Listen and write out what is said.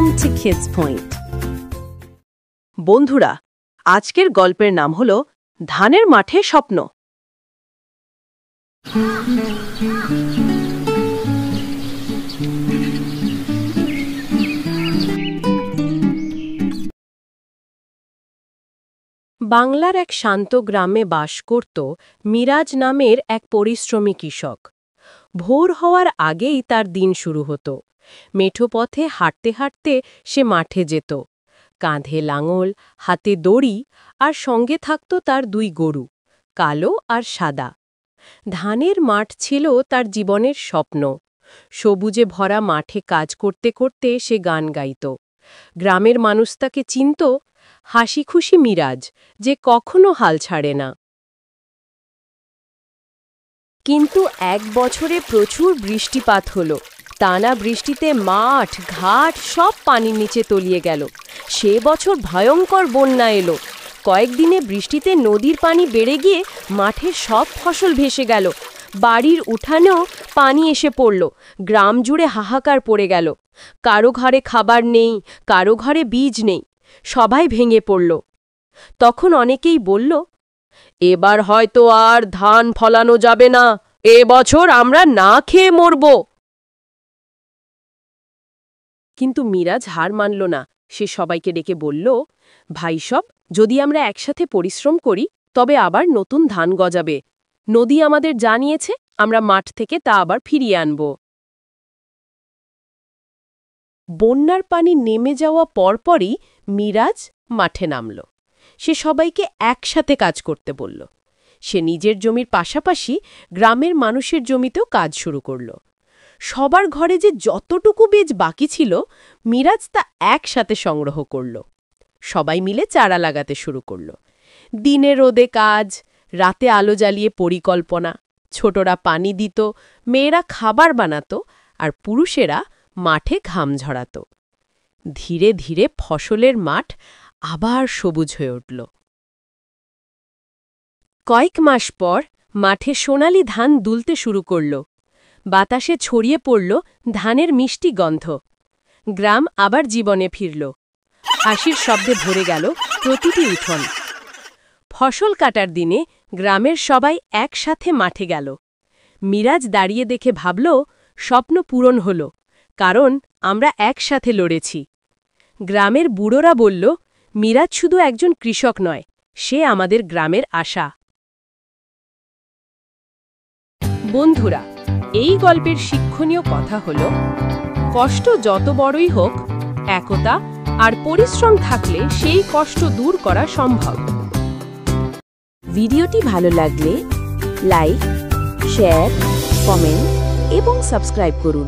Welcome to Kids Point. বন্ধুরা, আজকের গল্পের নাম হলো ধানের মাঠে স্বপ্ন। বাংলার এক শান্ত গ্রামে বাস করত মিরাজ নামের এক পরিশ্রমী কৃষক। ভোর হওয়ার আগেই তার দিন শুরু হতো। মেঠো পথে হাঁটতে হাঁটতে সে মাঠে যেত। কাঁধে লাঙল, হাতে দড়ি, আর সঙ্গে থাকত তার 2 গরু, কালো আর সাদা। ধানের মাঠ ছিল তার জীবনের স্বপ্ন। সবুজে ভরা মাঠে কাজ করতে করতে সে গান গাইত। গ্রামের মানুষ তাকে চিনত হাসি খুশি মিরাজ, যে কখনো হাল ছাড়ে না। কিন্তু এক বছরে প্রচুর বৃষ্টিপাত হলো। টানা বৃষ্টিতে মাঠ, ঘাট সব পানির নিচে তলিয়ে গেল। সে বছর ভয়ঙ্কর বন্যা এলো। কয়েকদিনে বৃষ্টিতে নদীর পানি বেড়ে গিয়ে মাঠের সব ফসল ভেসে গেল। বাড়ির উঠানেও পানি এসে পড়ল। গ্রাম জুড়ে হাহাকার পড়ে গেল। কারো ঘরে খাবার নেই, কারো ঘরে বীজ নেই। সবাই ভেঙে পড়ল। তখন অনেকেই বলল, এবার হয়তো আর ধান ফলানো যাবে না, এবছর আমরা না খেয়ে মরব। কিন্তু মিরাজ হার মানল না। সে সবাইকে ডেকে বলল, ভাই সব, যদি আমরা একসাথে পরিশ্রম করি তবে আবার নতুন ধান গজাবে। নদী আমাদের জানিয়েছে, আমরা মাঠ থেকে তা আবার ফিরিয়ে আনব। বন্যার পানি নেমে যাওয়া পরপরই মিরাজ মাঠে নামল। সে সবাইকে একসাথে কাজ করতে বলল। সে নিজের জমির পাশাপাশি গ্রামের মানুষের জমিতেও কাজ শুরু করল। সবার ঘরে যে যতটুকু বীজ বাকি ছিল, মিরাজ তা একসাথে সংগ্রহ করল। সবাই মিলে চারা লাগাতে শুরু করল। দিনে রোদে কাজ, রাতে আলো জ্বালিয়ে পরিকল্পনা। ছোটরা পানি দিত, মেয়েরা খাবার বানাত, আর পুরুষেরা মাঠে ঘাম ঝরাত। ধীরে ধীরে ফসলের মাঠ আবার সবুজ হয়ে উঠল। কয়েক মাস পর মাঠে সোনালি ধান দুলতে শুরু করল। বাতাসে ছড়িয়ে পড়ল ধানের মিষ্টি গন্ধ। গ্রাম আবার জীবনে ফিরল। হাসির শব্দে ভরে গেল প্রতিটি উঠোন। ফসল কাটার দিনে গ্রামের সবাই একসাথে মাঠে গেল। মিরাজ দাঁড়িয়ে দেখে ভাবল, স্বপ্ন পূরণ হল, কারণ আমরা একসাথে লড়েছি। গ্রামের বুড়োরা বলল, মিরাজ শুধু একজন কৃষক নয়, সে আমাদের গ্রামের আশা। বন্ধুরা, এই গল্পের শিক্ষণীয় কথা হল, কষ্ট যত বড়ই হোক, একতা আর পরিশ্রম থাকলে সেই কষ্ট দূর করা সম্ভব। ভিডিওটি ভালো লাগলে লাইক, শেয়ার, কমেন্ট এবং সাবস্ক্রাইব করুন।